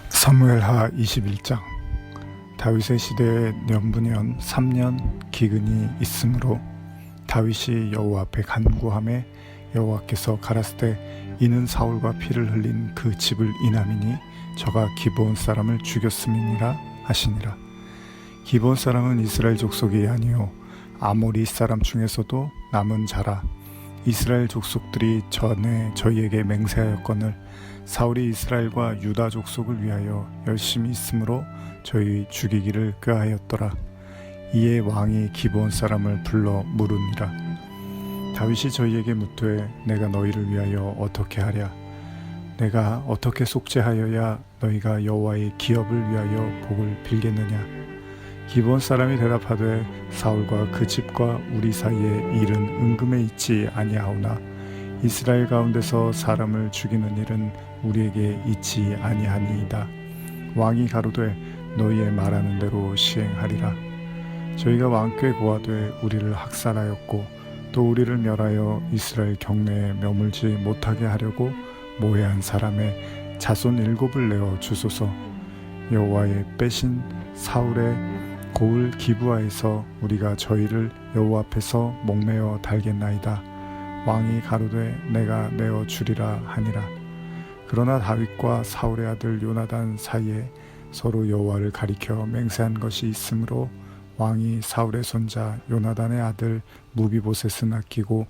사무엘하 21장. 다윗의 시대에 년분연 3년 기근이 있으므로 다윗이 여호와 앞에 간구하매 여호와께서 가라사대 이는 사울과 피를 흘린 그 집을 인함이니 저가 기브온 사람을 죽였음이니라 하시니라. 기브온 사람은 이스라엘 족속이 아니요 아모리 사람 중에서도 남은 자라. 이스라엘 족속들이 전에 저희에게 맹세하였거늘 사울이 이스라엘과 유다 족속을 위하여 열심히 있으므로 저희 죽이기를 꾀하였더라. 이에 왕이 기브온 사람을 불러 물으니라. 다윗이 저희에게 묻되 내가 너희를 위하여 어떻게 하랴? 내가 어떻게 속죄하여야 너희가 여호와의 기업을 위하여 복을 빌겠느냐? 기브온 사람이 대답하되 사울과 그 집과 우리 사이에 일은 은금에 있지 아니하오나 이스라엘 가운데서 사람을 죽이는 일은 우리에게 있지 아니하니이다. 왕이 가로되 너희의 말하는 대로 시행하리라. 저희가 왕께 고하되 우리를 학살하였고 또 우리를 멸하여 이스라엘 경내에 머물지 못하게 하려고 모해한 사람의 자손 7을 내어 주소서. 여호와의 빼신 사울의 고을 기브아에서 우리가 저희를 여호와 앞에서 목매어 달겠나이다. 왕이 가로되 내가 내어 주리라 하니라. 그러나 다윗과 사울의 아들 요나단 사이에 서로 여호와를 가리켜 맹세한 것이 있으므로 왕이 사울의 손자 요나단의 아들 무비보셋을 아끼고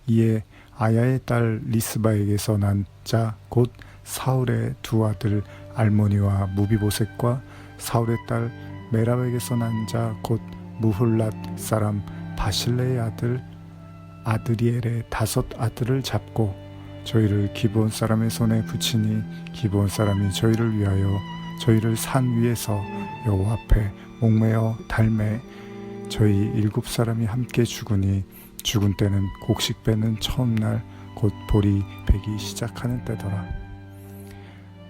이에 아야의 딸 리스바에게서 난 자 곧 사울의 두 아들 알모니와 무비보셋과 사울의 딸 메랍에게서 난 자 곧 무훌랏 사람 바실레의 아들 아드리엘의 5 아들을 잡고 저희를 기브온 사람의 손에 붙이니 기브온 사람이 저희를 위하여 저희를 산 위에서 여호와 앞에 목매어 달매 저희 7 사람이 함께 죽으니 죽은 때는 곡식 빼는 처음 날 곧 보리 베기 시작하는 때더라.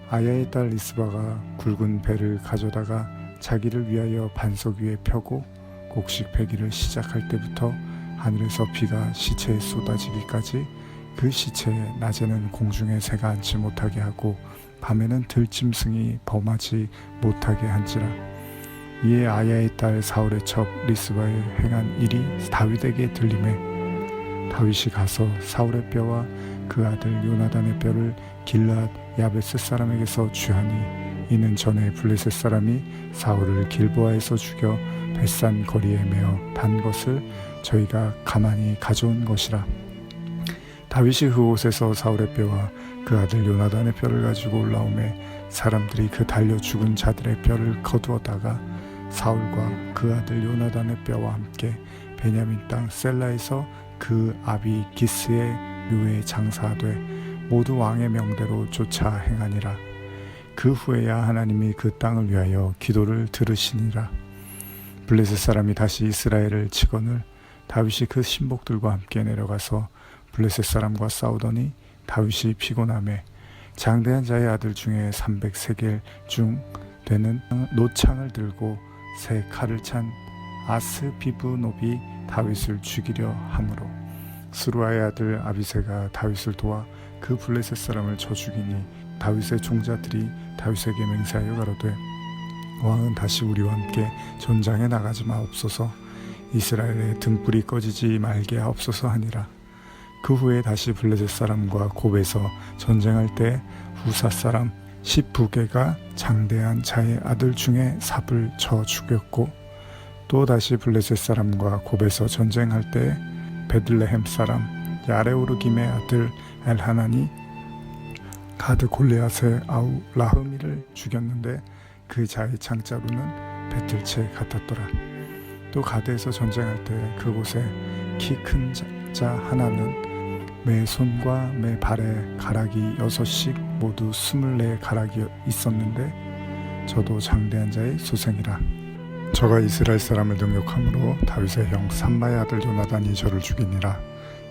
아야의 딸 리스바가 굵은 배를 가져다가 자기를 위하여 반석 위에 펴고 곡식 베기를 시작할 때부터 하늘에서 비가 시체에 쏟아지기까지 그 시체에 낮에는 공중에 새가 앉지 못하게 하고 밤에는 들짐승이 범하지 못하게 한지라. 이에 아야의 딸 사울의 첩 리스바에 행한 일이 다윗에게 들리매 다윗이 가서 사울의 뼈와 그 아들 요나단의 뼈를 길앗 야베스 사람에게서 취하니 이는 전에 블레셋 사람이 사울을 길보아에서 죽여 벳산 거리에 메어 단 것을 저희가 가만히 가져온 것이라. 다윗이 그곳에서 사울의 뼈와 그 아들 요나단의 뼈를 가지고 올라오매 사람들이 그 달려 죽은 자들의 뼈를 거두어다가 사울과 그 아들 요나단의 뼈와 함께 베냐민 땅 셀라에서 그 아비 기스의 묘에 장사하되 모두 왕의 명대로 쫓아 행하니라. 그 후에야 하나님이 그 땅을 위하여 기도를 들으시니라. 블레셋 사람이 다시 이스라엘을 치거늘 다윗이 그 신복들과 함께 내려가서 블레셋 사람과 싸우더니 다윗이 피곤하매 장대한 자의 아들 중에 300세겔 중 되는 노창을 들고 새 칼을 찬 아스비브노비 다윗을 죽이려 하므로 스루아의 아들 아비새가 다윗을 도와 그 블레셋 사람을 쳐 죽이니 다윗의 종자들이 다윗에게 맹세하여 가로되 왕은 다시 우리와 함께 전장에 나가지 마옵소서. 이스라엘의 등불이 꺼지지 말게 하옵소서 하니라. 그 후에 다시 블레셋 사람과 곱에서 전쟁할 때 후사 사람 십부게가 장대한 자의 아들 중에 삽을 쳐 죽였고 또 다시 블레셋 사람과 곱에서 전쟁할 때 베들레헴 사람 야레오르김의 아들 엘하나니 가드 골리앗의 아우 라흐미를 죽였는데 그 자의 창자루는 배틀채 같았더라. 또 가드에서 전쟁할 때 그곳에 키 큰 자 하나는 매 손과 매 발에 가락이 6씩 모두 24 가락이 있었는데 저도 장대한 자의 소생이라. 저가 이스라엘 사람을 능욕함으로 다윗의 형 삼마의 아들 요나단이 저를 죽이니라.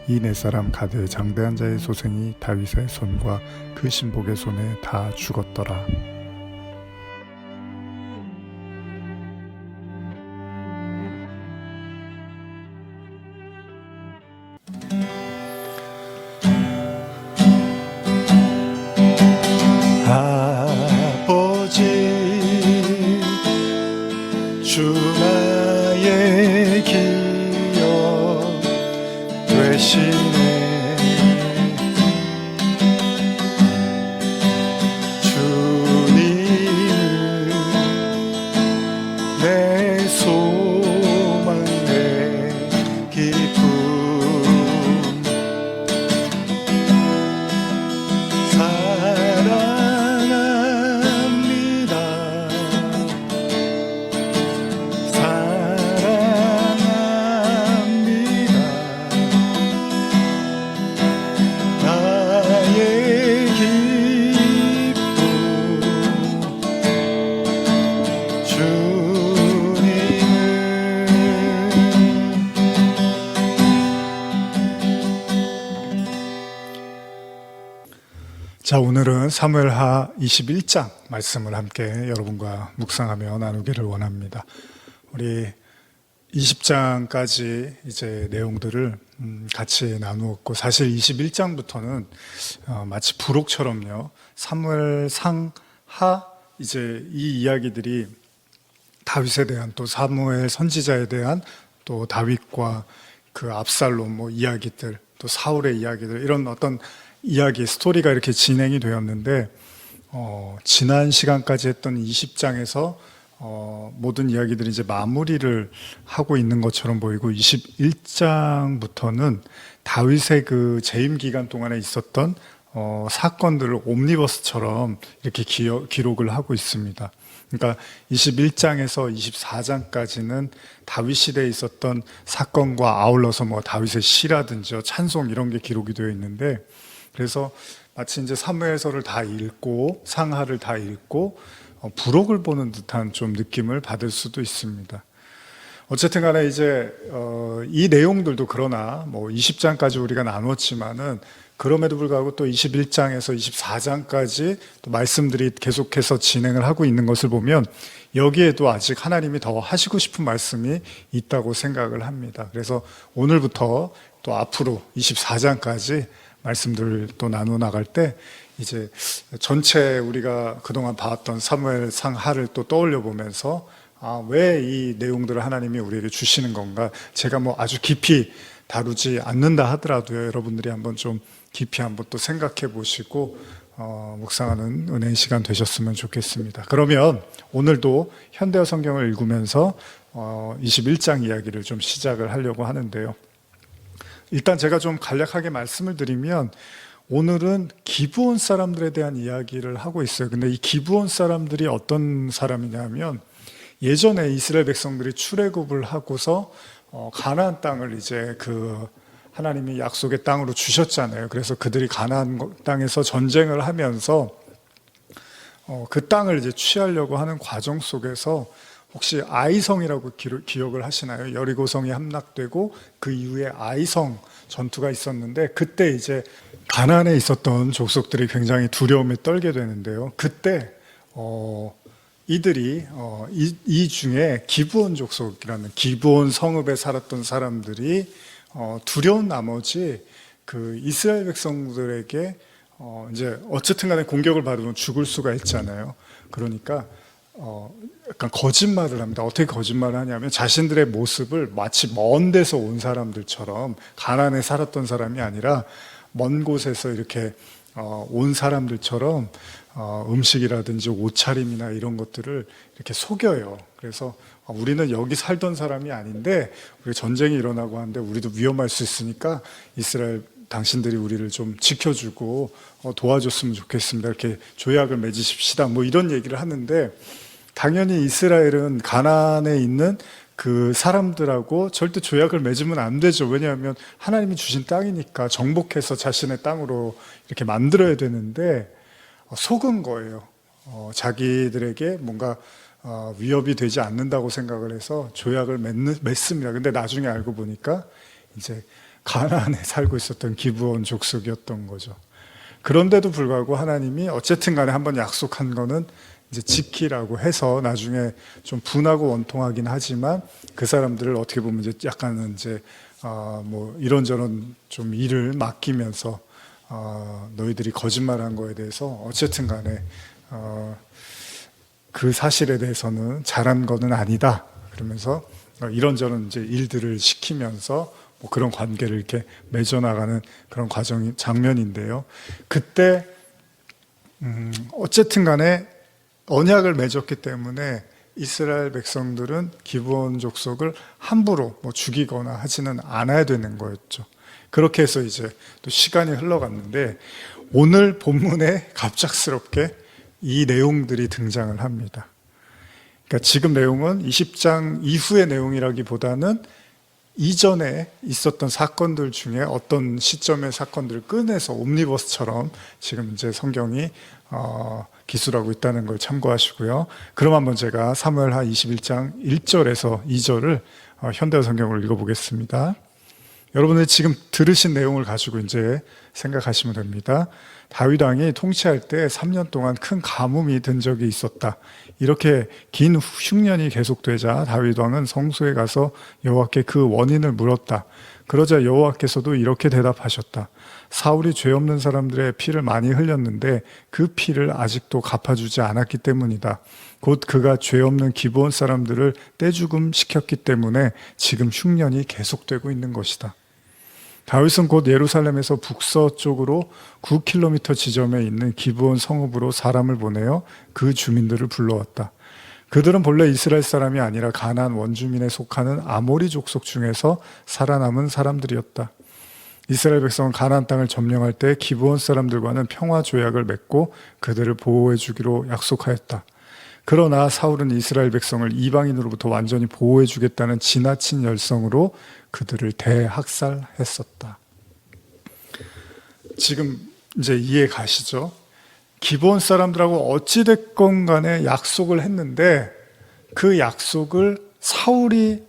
이 4사람 가드의 장대한 자의 소생이 다윗의 손과 그 신복의 손에 다 죽었더라. 아버지 되시네. 주님은 내 소망, 내 기쁨. 사랑합니다. 사랑합니다. 나의 기쁨 주님은. 자, 오늘은 사무엘하 21장 말씀을 함께 여러분과 묵상하며 나누기를 원합니다. 우리 20장까지 이제 내용들을 같이 나누었고, 사실 21장부터는 마치 부록처럼요, 사무엘 상하 이제 이 이야기들이 다윗에 대한, 또 사무엘 선지자에 대한, 또 다윗과 그 압살롬 뭐 이야기들, 또 사울의 이야기들, 이런 어떤 이야기, 스토리가 이렇게 진행이 되었는데, 지난 시간까지 했던 20장에서 모든 이야기들이 이제 마무리를 하고 있는 것처럼 보이고, 21장부터는 다윗의 그 재임 기간 동안에 있었던 사건들을 옴니버스처럼 이렇게 기록을 하고 있습니다. 그러니까 21장에서 24장까지는 다윗 시대에 있었던 사건과 아울러서 뭐 다윗의 시라든지 찬송 이런 게 기록이 되어 있는데, 그래서 마치 이제 사무엘서를 다 읽고 상하를 다 읽고 부록을 보는 듯한 좀 느낌을 받을 수도 있습니다. 어쨌든 간에 이제 이 내용들도, 그러나 뭐 20장까지 우리가 나눴지만은 그럼에도 불구하고 또 21장에서 24장까지 또 말씀들이 계속해서 진행을 하고 있는 것을 보면 여기에도 아직 하나님이 더 하시고 싶은 말씀이 있다고 생각을 합니다. 그래서 오늘부터 또 앞으로 24장까지 말씀들을 또 나누어 나갈 때 이제 전체 우리가 그동안 봐왔던 사무엘 상하를 또 떠올려 보면서, 왜 이 내용들을 하나님이 우리에게 주시는 건가, 제가 뭐 아주 깊이 다루지 않는다 하더라도요, 여러분들이 한번 좀 깊이 한번 또 생각해 보시고 묵상하는 은혜의 시간 되셨으면 좋겠습니다. 그러면 오늘도 현대어 성경을 읽으면서 21장 이야기를 좀 시작을 하려고 하는데요. 일단 제가 좀 간략하게 말씀을 드리면, 오늘은 기브온 사람들에 대한 이야기를 하고 있어요. 근데 이 기브온 사람들이 어떤 사람이냐면, 예전에 이스라엘 백성들이 출애굽을 하고서 가나안 땅을 이제 그 하나님이 약속의 땅으로 주셨잖아요. 그래서 그들이 가나안 땅에서 전쟁을 하면서 그 땅을 이제 취하려고 하는 과정 속에서, 혹시 아이성이라고 기억을 하시나요? 여리고성이 함락되고 그 이후에 아이성 전투가 있었는데, 그때 이제 가나안에 있었던 족속들이 굉장히 두려움에 떨게 되는데요. 그때 이들이 이 중에 기브온 족속이라는 기브온 성읍에 살았던 사람들이 두려운 나머지 그 이스라엘 백성들에게 이제 어쨌든 간에 공격을 받으면 죽을 수가 있잖아요. 그러니까 약간 거짓말을 합니다. 어떻게 거짓말을 하냐면, 자신들의 모습을 마치 먼 데서 온 사람들처럼, 가나안에 살았던 사람이 아니라 먼 곳에서 이렇게 온 사람들처럼 음식이라든지 옷차림이나 이런 것들을 이렇게 속여요. 그래서 우리는 여기 살던 사람이 아닌데 우리 전쟁이 일어나고 하는데 우리도 위험할 수 있으니까 이스라엘 당신들이 우리를 좀 지켜주고 도와줬으면 좋겠습니다. 이렇게 조약을 맺으십시다. 뭐 이런 얘기를 하는데, 당연히 이스라엘은 가나안에 있는 그 사람들하고 절대 조약을 맺으면 안 되죠. 왜냐하면 하나님이 주신 땅이니까 정복해서 자신의 땅으로 이렇게 만들어야 되는데, 속은 거예요. 자기들에게 뭔가 위협이 되지 않는다고 생각을 해서 조약을 맺습니다. 근데 나중에 알고 보니까 이제 가나안에 살고 있었던 기브온 족속이었던 거죠. 그런데도 불구하고 하나님이 어쨌든 간에 한번 약속한 거는 이제 지키라고 해서, 나중에 좀 분하고 원통하긴 하지만 그 사람들을 어떻게 보면 이제 약간은 이제 뭐 이런저런 좀 일을 맡기면서 너희들이 거짓말한 거에 대해서 어쨌든 간에 그 사실에 대해서는 잘한 거는 아니다. 그러면서 이런저런 이제 일들을 시키면서 뭐 그런 관계를 이렇게 맺어나가는 그런 장면인데요. 그때 어쨌든 간에 언약을 맺었기 때문에 이스라엘 백성들은 기브온 족속을 함부로 뭐 죽이거나 하지는 않아야 되는 거였죠. 그렇게 해서 이제 또 시간이 흘러갔는데 오늘 본문에 갑작스럽게 이 내용들이 등장을 합니다. 그러니까 지금 내용은 20장 이후의 내용이라기보다는 이전에 있었던 사건들 중에 어떤 시점의 사건들을 꺼내서 옴니버스처럼 지금 이제 성경이 기술하고 있다는 걸 참고하시고요. 그럼 한번 제가 사무엘하 21장 1절에서 2절을 현대어 성경을 읽어보겠습니다. 여러분들 지금 들으신 내용을 가지고 이제 생각하시면 됩니다. 다윗 왕이 통치할 때 3년 동안 큰 가뭄이 든 적이 있었다. 이렇게 긴 흉년이 계속되자 다윗 왕은 성소에 가서 여호와께 그 원인을 물었다. 그러자 여호와께서도 이렇게 대답하셨다. 사울이 죄 없는 사람들의 피를 많이 흘렸는데 그 피를 아직도 갚아주지 않았기 때문이다. 곧 그가 죄 없는 기브온 사람들을 떼죽음 시켰기 때문에 지금 흉년이 계속되고 있는 것이다. 다윗은 곧 예루살렘에서 북서쪽으로 9km 지점에 있는 기브온 성읍으로 사람을 보내어 그 주민들을 불러왔다. 그들은 본래 이스라엘 사람이 아니라 가나안 원주민에 속하는 아모리 족속 중에서 살아남은 사람들이었다. 이스라엘 백성은 가나안 땅을 점령할 때 기브온 사람들과는 평화 조약을 맺고 그들을 보호해 주기로 약속하였다. 그러나 사울은 이스라엘 백성을 이방인으로부터 완전히 보호해 주겠다는 지나친 열성으로 그들을 대학살했었다. 지금 이제 이해 가시죠? 기브온 사람들하고 어찌됐건 간에 약속을 했는데 그 약속을 사울이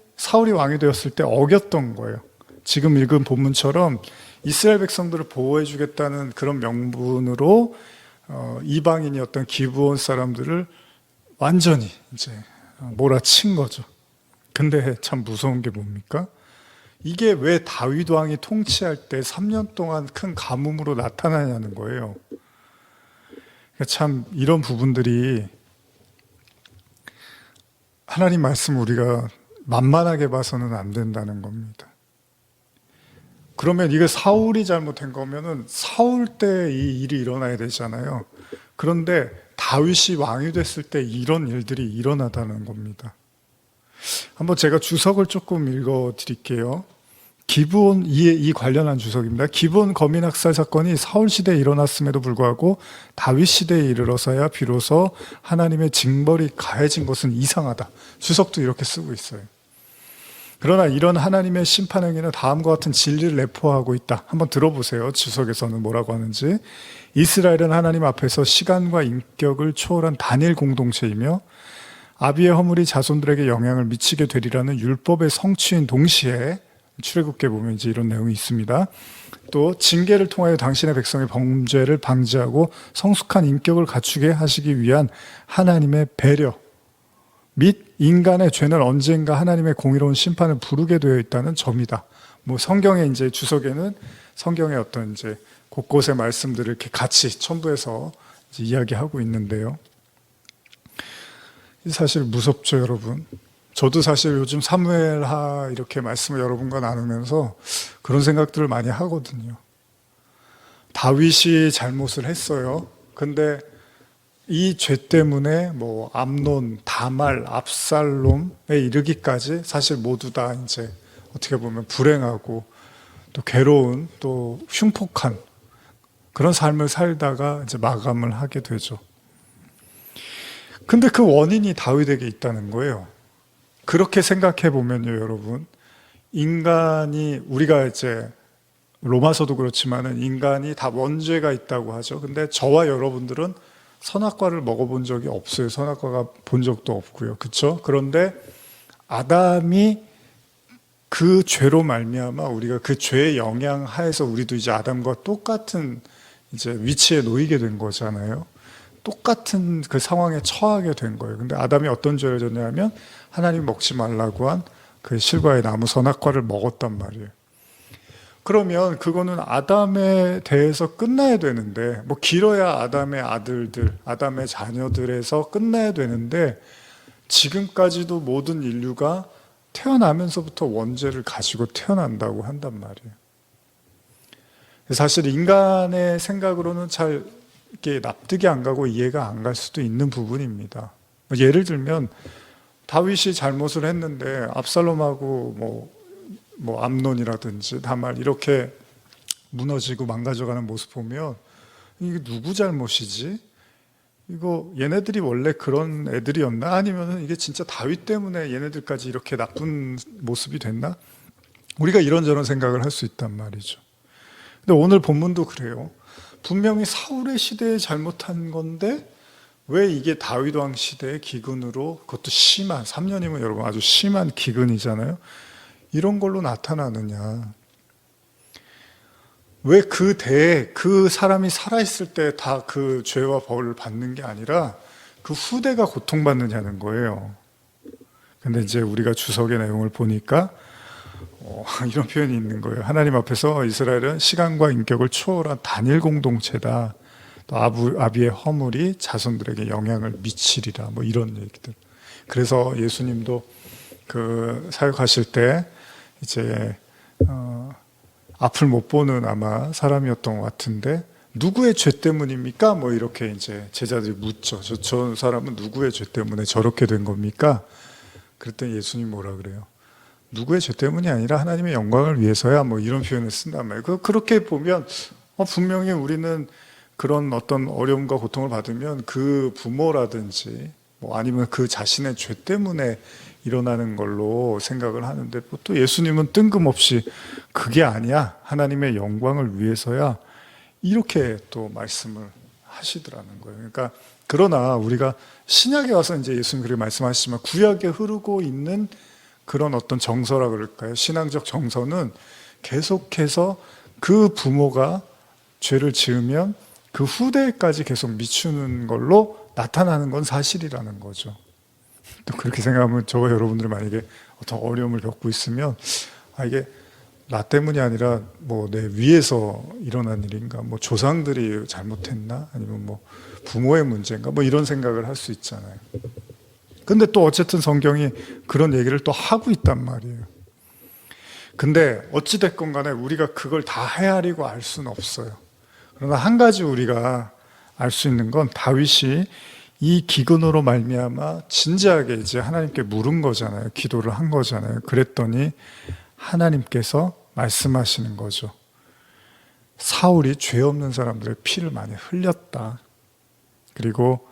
왕이 되었을 때 어겼던 거예요. 지금 읽은 본문처럼 이스라엘 백성들을 보호해 주겠다는 그런 명분으로 이방인이었던 기브온 사람들을 완전히 이제 몰아친 거죠. 근데 참 무서운 게 뭡니까? 이게 왜 다윗 왕이 통치할 때 3년 동안 큰 가뭄으로 나타나냐는 거예요. 참 이런 부분들이 하나님 말씀 우리가 만만하게 봐서는 안 된다는 겁니다. 그러면 이게 사울이 잘못한 거면은 사울 때 이 일이 일어나야 되잖아요. 그런데 다윗이 왕이 됐을 때 이런 일들이 일어나다는 겁니다. 한번 제가 주석을 조금 읽어 드릴게요. 기브온 이 관련한 주석입니다. 기브온 거민 학살 사건이 사울 시대에 일어났음에도 불구하고 다윗 시대에 이르러서야 비로소 하나님의 징벌이 가해진 것은 이상하다. 주석도 이렇게 쓰고 있어요. 그러나 이런 하나님의 심판 행위는 다음과 같은 진리를 내포하고 있다. 한번 들어보세요. 주석에서는 뭐라고 하는지. 이스라엘은 하나님 앞에서 시간과 인격을 초월한 단일 공동체이며 아비의 허물이 자손들에게 영향을 미치게 되리라는 율법의 성취인 동시에 출애굽기에 보면 이제 이런 내용이 있습니다. 또 징계를 통하여 당신의 백성의 범죄를 방지하고 성숙한 인격을 갖추게 하시기 위한 하나님의 배려 및 인간의 죄는 언젠가 하나님의 공의로운 심판을 부르게 되어 있다는 점이다. 뭐 성경의 이제 주석에는 성경의 어떤 이제 곳곳의 말씀들을 이렇게 같이 첨부해서 이제 이야기하고 있는데요. 사실 무섭죠, 여러분. 저도 사실 요즘 사무엘하 이렇게 말씀을 여러분과 나누면서 그런 생각들을 많이 하거든요. 다윗이 잘못을 했어요. 근데 이 죄 때문에 뭐 암논, 다말, 압살롬에 이르기까지 사실 모두 다 이제 어떻게 보면 불행하고 또 괴로운 또 흉폭한 그런 삶을 살다가 이제 마감을 하게 되죠. 근데 그 원인이 다윗에게 있다는 거예요. 그렇게 생각해 보면요, 여러분. 인간이, 우리가 이제 로마서도 그렇지만은 인간이 다 원죄가 있다고 하죠. 근데 저와 여러분들은 선악과를 먹어본 적이 없어요. 선악과가 본 적도 없고요. 그렇죠? 그런데 아담이 그 죄로 말미암아 우리가 그 죄의 영향 하에서 우리도 이제 아담과 똑같은 이제 위치에 놓이게 된 거잖아요. 똑같은 그 상황에 처하게 된 거예요. 근데 아담이 어떤 죄를 졌냐면 하나님 먹지 말라고 한 그 실과의 나무 선악과를 먹었단 말이에요. 그러면 그거는 아담에 대해서 끝나야 되는데, 뭐 길어야 아담의 아들들, 아담의 자녀들에서 끝나야 되는데 지금까지도 모든 인류가 태어나면서부터 원죄를 가지고 태어난다고 한단 말이에요. 사실 인간의 생각으로는 잘 이렇게 납득이 안 가고 이해가 안 갈 수도 있는 부분입니다. 예를 들면 다윗이 잘못을 했는데 압살롬하고 뭐 암논이라든지 다말 이렇게 무너지고 망가져가는 모습 보면 이게 누구 잘못이지? 이거 얘네들이 원래 그런 애들이었나? 아니면 이게 진짜 다윗 때문에 얘네들까지 이렇게 나쁜 모습이 됐나? 우리가 이런저런 생각을 할 수 있단 말이죠. 근데 오늘 본문도 그래요. 분명히 사울의 시대에 잘못한 건데 왜 이게 다윗 왕 시대의 기근으로, 그것도 심한, 3년이면 여러분 아주 심한 기근이잖아요. 이런 걸로 나타나느냐? 왜 그 대에 그 사람이 살아있을 때 다 그 죄와 벌을 받는 게 아니라 그 후대가 고통받느냐는 거예요. 근데 이제 우리가 주석의 내용을 보니까 이런 표현이 있는 거예요. 하나님 앞에서 이스라엘은 시간과 인격을 초월한 단일 공동체다. 또 아비의 허물이 자손들에게 영향을 미치리라. 뭐 이런 얘기들. 그래서 예수님도 그 사역하실 때 이제 앞을 못 보는 아마 사람이었던 것 같은데 누구의 죄 때문입니까? 뭐 이렇게 이제 제자들이 묻죠. 저 사람은 누구의 죄 때문에 저렇게 된 겁니까? 그랬더니 예수님 뭐라 그래요? 누구의 죄 때문이 아니라 하나님의 영광을 위해서야, 뭐 이런 표현을 쓴단 말이에요. 그렇게 보면 분명히 우리는 그런 어떤 어려움과 고통을 받으면 그 부모라든지 뭐 아니면 그 자신의 죄 때문에 일어나는 걸로 생각을 하는데, 또 예수님은 뜬금없이 그게 아니야, 하나님의 영광을 위해서야, 이렇게 또 말씀을 하시더라는 거예요. 그러니까 그러나 우리가 신약에 와서 이제 예수님 그렇게 말씀하시지만 구약에 흐르고 있는 그런 어떤 정서라 그럴까요? 신앙적 정서는 계속해서 그 부모가 죄를 지으면 그 후대까지 계속 미추는 걸로 나타나는 건 사실이라는 거죠. 또 그렇게 생각하면 저와 여러분들이 만약에 어떤 어려움을 겪고 있으면 이게 나 때문이 아니라 뭐 내 위에서 일어난 일인가, 뭐 조상들이 잘못했나, 아니면 뭐 부모의 문제인가, 뭐 이런 생각을 할 수 있잖아요. 근데 또 어쨌든 성경이 그런 얘기를 또 하고 있단 말이에요. 근데 어찌됐건 간에 우리가 그걸 다 헤아리고 알 수는 없어요. 그러나 한 가지 우리가 알 수 있는 건 다윗이 이 기근으로 말미암아 진지하게 이제 하나님께 물은 거잖아요. 기도를 한 거잖아요. 그랬더니 하나님께서 말씀하시는 거죠. 사울이 죄 없는 사람들의 피를 많이 흘렸다. 그리고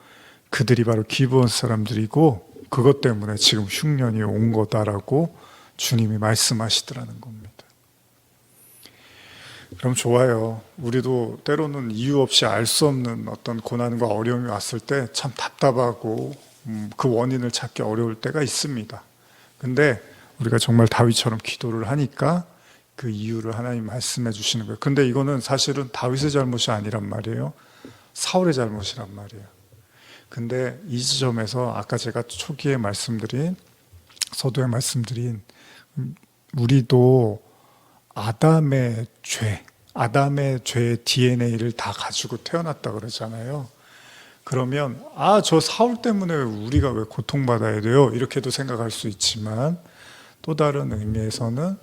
그들이 바로 기브온 사람들이고 그것 때문에 지금 흉년이 온 거다라고 주님이 말씀하시더라는 겁니다. 그럼 좋아요. 우리도 때로는 이유 없이 알 수 없는 어떤 고난과 어려움이 왔을 때 참 답답하고 그 원인을 찾기 어려울 때가 있습니다. 근데 우리가 정말 다윗처럼 기도를 하니까 그 이유를 하나님 말씀해 주시는 거예요. 근데 이거는 사실은 다윗의 잘못이 아니란 말이에요. 사울의 잘못이란 말이에요. 근데 이 지점에서 아까 제가 초기에 말씀드린, 서두에 말씀드린, 우리도 아담의 죄의 DNA를 다 가지고 태어났다 그러잖아요. 그러면 저 사울 때문에 우리가 왜 고통받아야 돼요? 이렇게도 생각할 수 있지만, 또 다른 의미에서는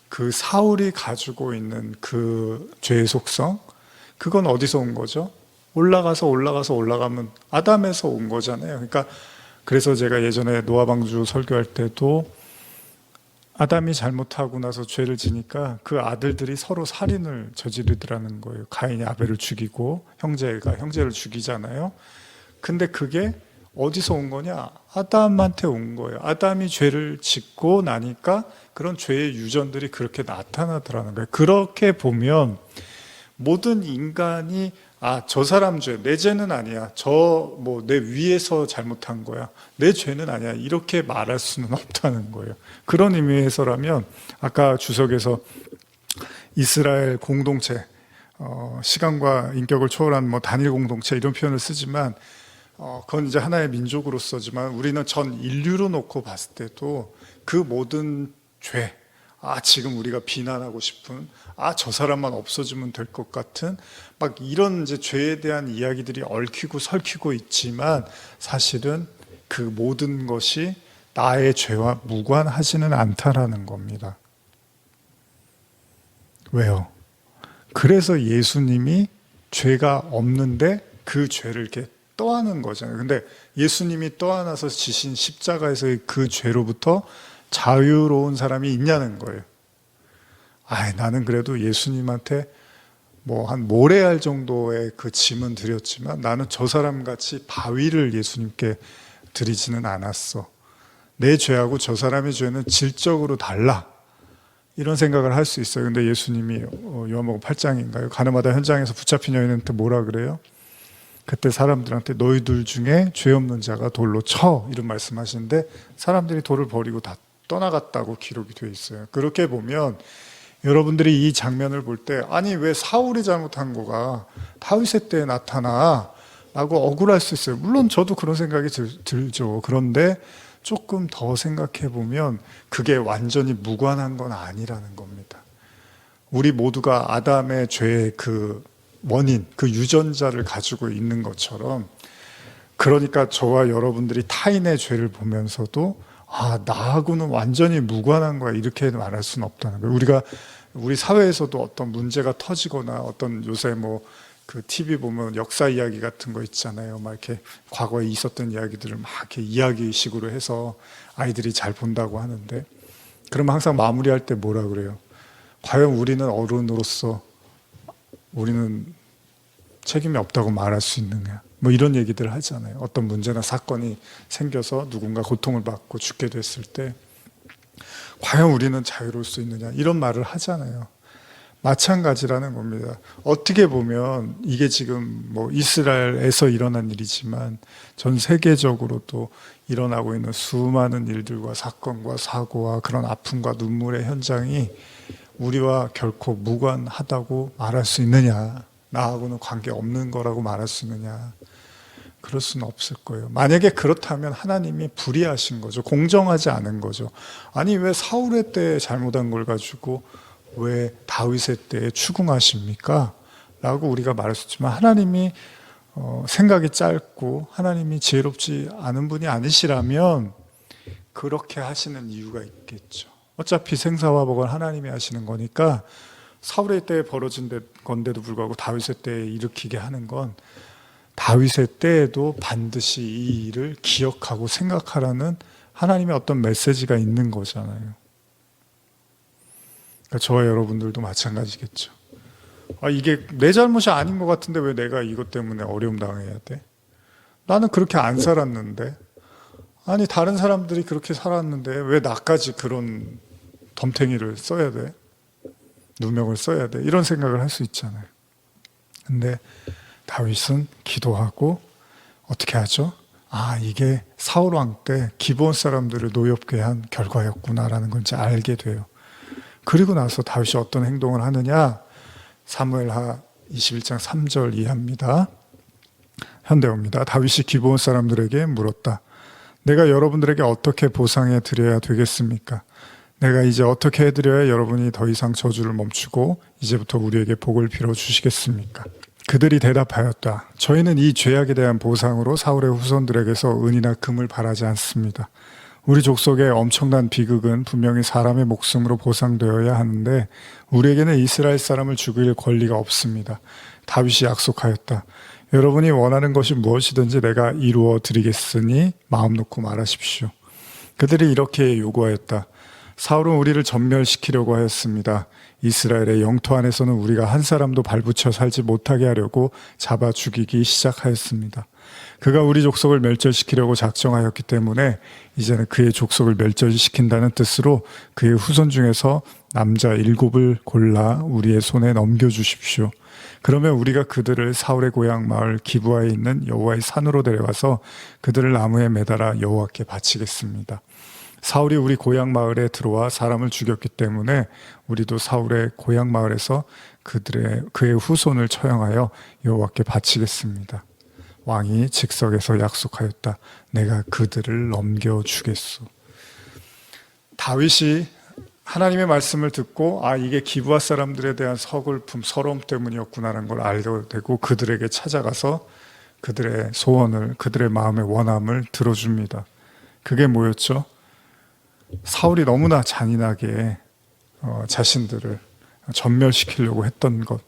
그 사울이 가지고 있는 그 죄의 속성, 그건 어디서 온 거죠? 올라가면 아담에서 온 거잖아요. 그러니까 그래서 제가 예전에 노아방주 설교할 때도 아담이 잘못하고 나서 죄를 지니까 그 아들들이 서로 살인을 저지르더라는 거예요. 가인이 아벨을 죽이고 형제가 형제를 죽이잖아요. 근데 그게 어디서 온 거냐? 아담한테 온 거예요. 아담이 죄를 짓고 나니까 그런 죄의 유전들이 그렇게 나타나더라는 거예요. 그렇게 보면 모든 인간이 저 사람 죄, 내 죄는 아니야. 내 위에서 잘못한 거야. 내 죄는 아니야. 이렇게 말할 수는 없다는 거예요. 그런 의미에서라면 아까 주석에서 이스라엘 공동체, 시간과 인격을 초월한 단일 공동체 이런 표현을 쓰지만 그건 이제 하나의 민족으로서지만 우리는 전 인류로 놓고 봤을 때도 그 모든 죄, 지금 우리가 비난하고 싶은, 저 사람만 없어지면 될 것 같은, 막 이런 이제 죄에 대한 이야기들이 얽히고 설키고 있지만 사실은 그 모든 것이 나의 죄와 무관하지는 않다라는 겁니다. 왜요? 그래서 예수님이 죄가 없는데 그 죄를 이렇게 떠안은 거잖아요. 근데 예수님이 떠안아서 지신 십자가에서의 그 죄로부터 자유로운 사람이 있냐는 거예요. 나는 그래도 예수님한테 뭐 한 모래알 정도의 그 짐은 드렸지만 나는 저 사람같이 바위를 예수님께 드리지는 않았어. 내 죄하고 저 사람의 죄는 질적으로 달라. 이런 생각을 할 수 있어요. 근데 예수님이 요한복음 8장인가요? 가늠하다 현장에서 붙잡힌 여인한테 뭐라 그래요? 그때 사람들한테 너희들 중에 죄 없는 자가 돌로 쳐, 이런 말씀하시는데 사람들이 돌을 버리고 다 떠나갔다고 기록이 되어 있어요. 그렇게 보면 여러분들이 이 장면을 볼 때 아니 왜 사울이 잘못한 거가 다윗의 때에 나타나? 라고 억울할 수 있어요. 물론 저도 그런 생각이 들죠. 그런데 조금 더 생각해 보면 그게 완전히 무관한 건 아니라는 겁니다. 우리 모두가 아담의 죄의 그 원인, 그 유전자를 가지고 있는 것처럼, 그러니까 저와 여러분들이 타인의 죄를 보면서도 나하고는 완전히 무관한 거야, 이렇게 말할 수는 없다는 거예요. 우리 사회에서도 어떤 문제가 터지거나 어떤 요새 그 TV 보면 역사 이야기 같은 거 있잖아요. 막 이렇게 과거에 있었던 이야기들을 막 이렇게 이야기식으로 해서 아이들이 잘 본다고 하는데, 그러면 항상 마무리할 때 뭐라 그래요? 과연 우리는 어른으로서 우리는 책임이 없다고 말할 수 있느냐? 이런 얘기들을 하잖아요. 어떤 문제나 사건이 생겨서 누군가 고통을 받고 죽게 됐을 때 과연 우리는 자유로울 수 있느냐? 이런 말을 하잖아요. 마찬가지라는 겁니다. 어떻게 보면 이게 지금 이스라엘에서 일어난 일이지만 전 세계적으로도 일어나고 있는 수많은 일들과 사건과 사고와 그런 아픔과 눈물의 현장이 우리와 결코 무관하다고 말할 수 있느냐? 나하고는 관계없는 거라고 말할 수 있느냐? 그럴 수는 없을 거예요. 만약에 그렇다면 하나님이 불의하신 거죠. 공정하지 않은 거죠. 아니 왜 사울의 때에 잘못한 걸 가지고 왜 다윗의 때에 추궁하십니까? 라고 우리가 말할 수 있지만 하나님이 생각이 짧고 하나님이 지혜롭지 않은 분이 아니시라면 그렇게 하시는 이유가 있겠죠. 어차피 생사화복은 하나님이 하시는 거니까 사울의 때에 벌어진 건데도 불구하고 다윗의 때에 일으키게 하는 건 다윗의 때에도 반드시 이 일을 기억하고 생각하라는 하나님의 어떤 메시지가 있는 거잖아요. 그러니까 저와 여러분들도 마찬가지겠죠. 이게 내 잘못이 아닌 것 같은데 왜 내가 이것 때문에 어려움 당해야 돼? 나는 그렇게 안 살았는데, 아니 다른 사람들이 그렇게 살았는데 왜 나까지 그런 덤탱이를 써야 돼? 누명을 써야 돼? 이런 생각을 할 수 있잖아요. 근데 다윗은 기도하고 어떻게 하죠? 이게 사울 왕 때 기브온 사람들을 노엽게 한 결과였구나라는 걸 이제 알게 돼요. 그리고 나서 다윗이 어떤 행동을 하느냐? 사무엘하 21장 3절 이하입니다. 현대어입니다. 다윗이 기브온 사람들에게 물었다. 내가 여러분들에게 어떻게 보상해 드려야 되겠습니까? 내가 이제 어떻게 해드려야 여러분이 더 이상 저주를 멈추고 이제부터 우리에게 복을 빌어주시겠습니까? 그들이 대답하였다. 저희는 이 죄악에 대한 보상으로 사울의 후손들에게서 은이나 금을 바라지 않습니다. 우리 족속의 엄청난 비극은 분명히 사람의 목숨으로 보상되어야 하는데 우리에게는 이스라엘 사람을 죽일 권리가 없습니다. 다윗이 약속하였다. 여러분이 원하는 것이 무엇이든지 내가 이루어 드리겠으니 마음 놓고 말하십시오. 그들이 이렇게 요구하였다. 사울은 우리를 전멸시키려고 하였습니다. 이스라엘의 영토 안에서는 우리가 한 사람도 발붙여 살지 못하게 하려고 잡아 죽이기 시작하였습니다. 그가 우리 족속을 멸절시키려고 작정하였기 때문에 이제는 그의 족속을 멸절시킨다는 뜻으로 그의 후손 중에서 남자 7을 골라 우리의 손에 넘겨주십시오. 그러면 우리가 그들을 사울의 고향 마을 기브아에 있는 여호와의 산으로 데려가서 그들을 나무에 매달아 여호와께 바치겠습니다. 사울이 우리 고향 마을에 들어와 사람을 죽였기 때문에 우리도 사울의 고향 마을에서 그의 후손을 처형하여 여호와께 바치겠습니다. 왕이 직석에서 약속하였다. 내가 그들을 넘겨주겠소. 다윗이 하나님의 말씀을 듣고 이게 기브아 사람들에 대한 서글픔, 서러움 때문이었구나라는 걸 알게 되고 그들에게 찾아가서 그들의 소원을, 그들의 마음의 원함을 들어줍니다. 그게 뭐였죠? 사울이 너무나 잔인하게 자신들을 전멸시키려고 했던 것,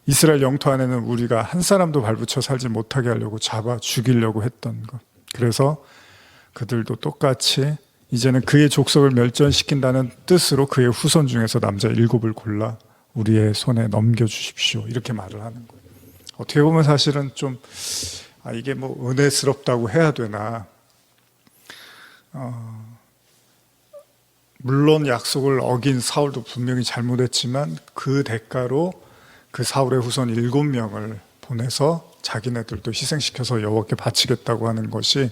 이스라엘 영토 안에는 우리가 한 사람도 발붙여 살지 못하게 하려고 잡아 죽이려고 했던 것, 그래서 그들도 똑같이 이제는 그의 족속을 멸전시킨다는 뜻으로 그의 후손 중에서 남자 7을 골라 우리의 손에 넘겨주십시오, 이렇게 말을 하는 거예요. 어떻게 보면 사실은 좀 이게 뭐 은혜스럽다고 해야 되나, 물론 약속을 어긴 사울도 분명히 잘못했지만 그 대가로 그 사울의 후손 7명을 보내서 자기네들도 희생시켜서 여호와께 바치겠다고 하는 것이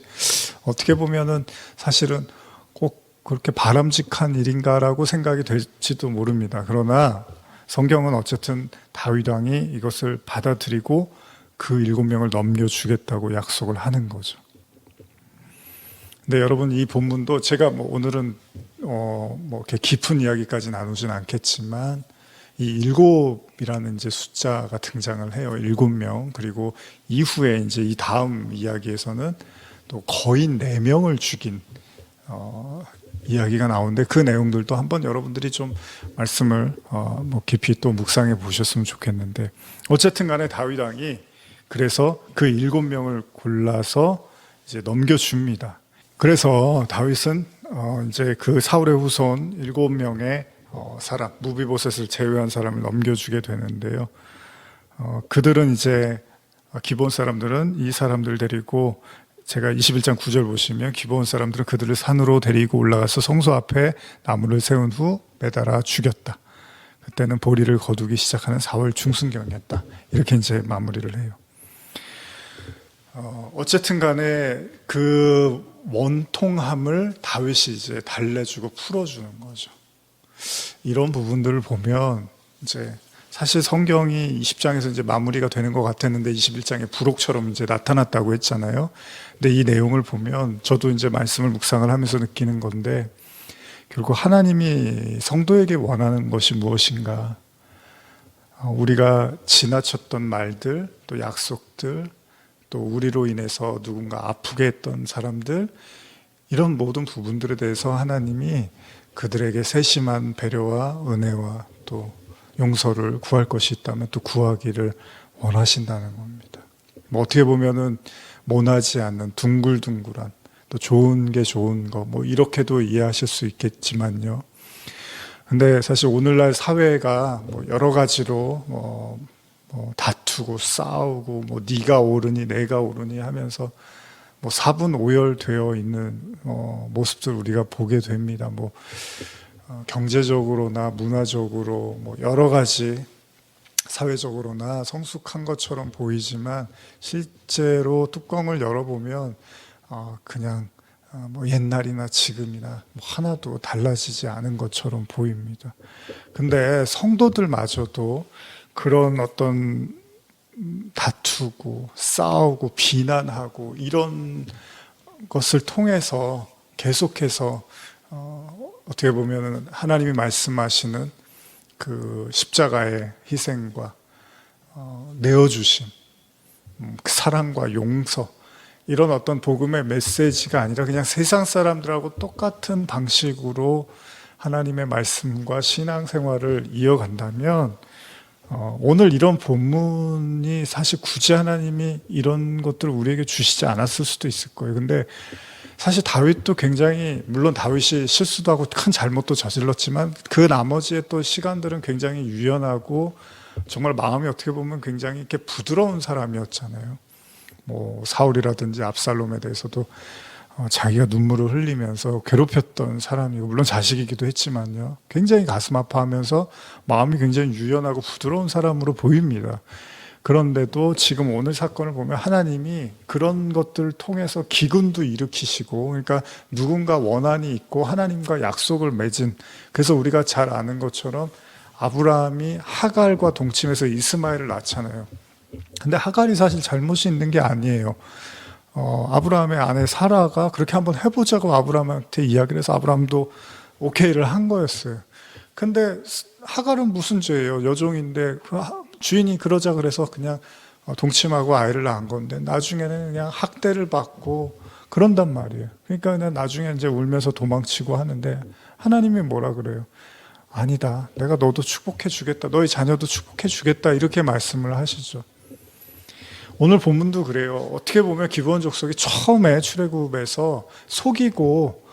어떻게 보면은 사실은 꼭 그렇게 바람직한 일인가라고 생각이 될지도 모릅니다. 그러나 성경은 어쨌든 다윗 왕이 이것을 받아들이고 그 7명을 넘겨주겠다고 약속을 하는 거죠. 근데 여러분, 이 본문도 제가 뭐 오늘은 뭐 이렇게 깊은 이야기까지 나누진 않겠지만 이 7이라는 이제 숫자가 등장을 해요. 7명. 그리고 이후에 이제 이 다음 이야기에서는 또 거인 4명을 죽인 이야기가 나오는데, 그 내용들도 한번 여러분들이 좀 말씀을 뭐 깊이 또 묵상해 보셨으면 좋겠는데, 어쨌든 간에 다윗 왕이 그래서 그 7명을 골라서 이제 넘겨줍니다. 그래서 다윗은 이제 그 사울의 후손 7명의 사람, 무비보셋을 제외한 사람을 넘겨주게 되는데요. 그들은 이제 기브온 사람들은 이 사람들 데리고, 제가 21장 9절 보시면 기브온 사람들은 그들을 산으로 데리고 올라가서 성소 앞에 나무를 세운 후 매달아 죽였다. 그때는 보리를 거두기 시작하는 4월 중순경이었다. 이렇게 이제 마무리를 해요. 어쨌든 간에 그 원통함을 다윗이 이제 달래주고 풀어주는 거죠. 이런 부분들을 보면 이제 사실 성경이 20장에서 이제 마무리가 되는 것 같았는데 21장에 부록처럼 이제 나타났다고 했잖아요. 근데 이 내용을 보면 저도 이제 말씀을 묵상을 하면서 느끼는 건데, 결국 하나님이 성도에게 원하는 것이 무엇인가? 우리가 지나쳤던 말들, 또 약속들, 또 우리로 인해서 누군가 아프게 했던 사람들, 이런 모든 부분들에 대해서 하나님이 그들에게 세심한 배려와 은혜와 또 용서를 구할 것이 있다면 또 구하기를 원하신다는 겁니다. 뭐 어떻게 보면은 모나지 않는 둥글둥글한, 또 좋은 게 좋은 거, 뭐 이렇게도 이해하실 수 있겠지만요. 근데 사실 오늘날 사회가 뭐 여러 가지로 뭐 다투고 싸우고 뭐 네가 옳으니 내가 옳으니 하면서 뭐 사분오열되어 있는 모습들 우리가 보게 됩니다. 뭐 경제적으로나 문화적으로 뭐 여러 가지 사회적으로나 성숙한 것처럼 보이지만 실제로 뚜껑을 열어보면 그냥 뭐 옛날이나 지금이나 뭐 하나도 달라지지 않은 것처럼 보입니다. 근데 성도들마저도 그런 어떤 다투고 싸우고 비난하고 이런 것을 통해서 계속해서 어떻게 보면 하나님이 말씀하시는 그 십자가의 희생과 내어주심, 사랑과 용서, 이런 어떤 복음의 메시지가 아니라 그냥 세상 사람들하고 똑같은 방식으로 하나님의 말씀과 신앙생활을 이어간다면 오늘 이런 본문이 사실 굳이 하나님이 이런 것들을 우리에게 주시지 않았을 수도 있을 거예요. 근데 사실 다윗도 굉장히, 물론 다윗이 실수도 하고 큰 잘못도 저질렀지만 그 나머지의 또 시간들은 굉장히 유연하고 정말 마음이 어떻게 보면 굉장히 이렇게 부드러운 사람이었잖아요. 뭐 사울이라든지 압살롬에 대해서도 자기가 눈물을 흘리면서 괴롭혔던 사람이고, 물론 자식이기도 했지만요, 굉장히 가슴 아파하면서 마음이 굉장히 유연하고 부드러운 사람으로 보입니다. 그런데도 지금 오늘 사건을 보면 하나님이 그런 것들을 통해서 기근도 일으키시고, 그러니까 누군가 원한이 있고 하나님과 약속을 맺은, 그래서 우리가 잘 아는 것처럼 아브라함이 하갈과 동침해서 이스마엘을 낳잖아요. 근데 하갈이 사실 잘못이 있는 게 아니에요. 아브라함의 아내 사라가 그렇게 한번 해보자고 아브라함한테 이야기를 해서 아브라함도 오케이를 한 거였어요. 근데 하갈은 무슨 죄예요? 여종인데 주인이 그러자 그래서 그냥 동침하고 아이를 낳은 건데 나중에는 그냥 학대를 받고 그런단 말이에요. 그러니까 그냥 나중에 이제 울면서 도망치고 하는데 하나님이 뭐라 그래요? 아니다. 내가 너도 축복해 주겠다. 너희 자녀도 축복해 주겠다. 이렇게 말씀을 하시죠. 오늘 본문도 그래요. 어떻게 보면 기브온 족속이 처음에 출애굽에서 속이고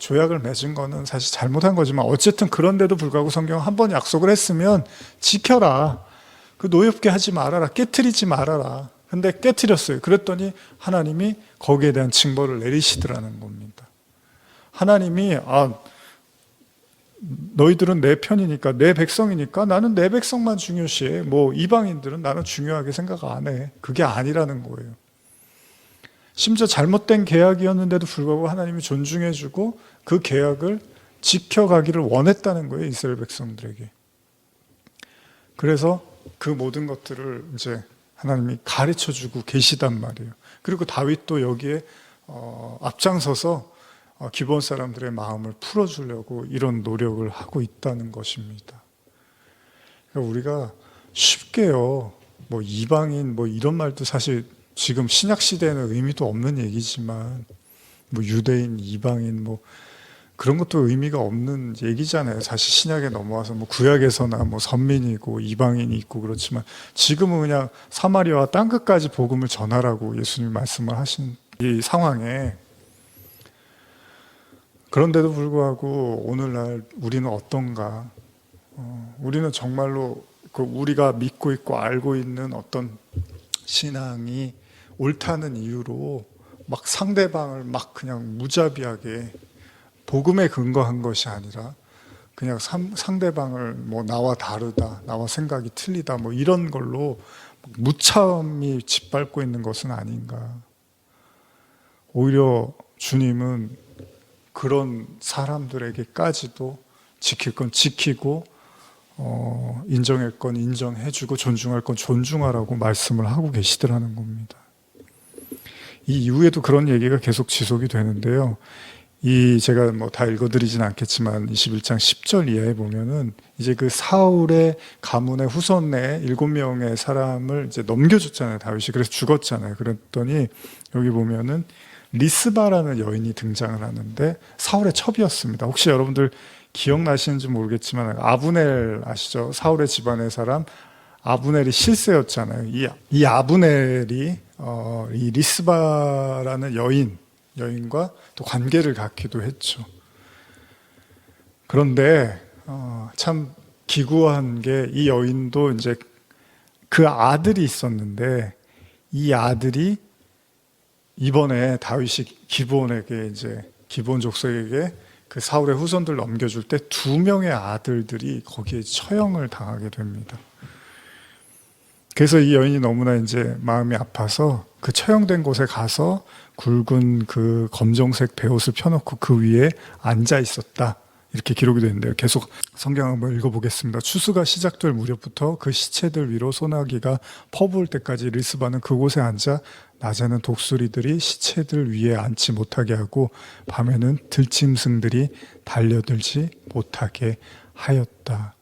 조약을 맺은 거는 사실 잘못한 거지만 어쨌든 그런데도 불구하고 성경은 한 번 약속을 했으면 지켜라. 그 노엽게 하지 말아라. 깨트리지 말아라. 근데 깨트렸어요. 그랬더니 하나님이 거기에 대한 징벌을 내리시더라는 겁니다. 하나님이 너희들은 내 편이니까 내 백성이니까 나는 내 백성만 중요시해. 뭐 이방인들은 나는 중요하게 생각 안 해. 그게 아니라는 거예요. 심지어 잘못된 계약이었는데도 불구하고 하나님이 존중해주고 그 계약을 지켜가기를 원했다는 거예요. 이스라엘 백성들에게. 그래서 그 모든 것들을 이제 하나님이 가르쳐주고 계시단 말이에요. 그리고 다윗도 여기에 앞장서서 기브온 사람들의 마음을 풀어주려고 이런 노력을 하고 있다는 것입니다. 그러니까 우리가 쉽게요, 뭐 이방인 뭐 이런 말도 사실 지금 신약 시대에는 의미도 없는 얘기지만 뭐 유대인, 이방인 뭐 그런 것도 의미가 없는 얘기잖아요. 사실 신약에 넘어와서 뭐 구약에서나 뭐 선민이고 이방인이 있고 그렇지만 지금은 그냥 사마리아와 땅끝까지 복음을 전하라고 예수님이 말씀을 하신 이 상황에 그런데도 불구하고 오늘날 우리는 어떤가? 우리는 정말로 그 우리가 믿고 있고 알고 있는 어떤 신앙이 옳다는 이유로 막 상대방을 막 그냥 무자비하게 복음에 근거한 것이 아니라 그냥 상대방을 뭐 나와 다르다, 나와 생각이 틀리다 뭐 이런 걸로 무참히 짓밟고 있는 것은 아닌가. 오히려 주님은 그런 사람들에게까지도 지킬 건 지키고 인정할 건 인정해주고 존중할 건 존중하라고 말씀을 하고 계시더라는 겁니다. 이 이후에도 그런 얘기가 계속 지속이 되는데요. 제가 뭐 다 읽어드리진 않겠지만 21장 10절 이하에 보면은 이제 그 사울의 가문의 후손에 7명의 사람을 이제 넘겨줬잖아요. 다윗이. 그래서 죽었잖아요. 그랬더니 여기 보면은 리스바라는 여인이 등장을 하는데 사울의 첩이었습니다. 혹시 여러분들 기억나시는지 모르겠지만 아브넬 아시죠? 사울의 집안의 사람 아브넬이 실세였잖아요. 이 아브넬이 이 리스바라는 여인과 또 관계를 갖기도 했죠. 그런데 참 기구한 게 이 여인도 이제 그 아들이 있었는데 이 아들이 이번에 다윗이 기브온 족속에게 그 사울의 후손들 넘겨줄 때 2명의 아들들이 거기에 처형을 당하게 됩니다. 그래서 이 여인이 너무나 이제 마음이 아파서 그 처형된 곳에 가서 굵은 그 검정색 베옷을 펴놓고 그 위에 앉아 있었다. 이렇게 기록이 되는데요. 계속 성경 한번 읽어보겠습니다. 추수가 시작될 무렵부터 그 시체들 위로 소나기가 퍼부을 때까지 리스바는 그곳에 앉아 낮에는 독수리들이 시체들 위에 앉지 못하게 하고 밤에는 들짐승들이 달려들지 못하게 하였다.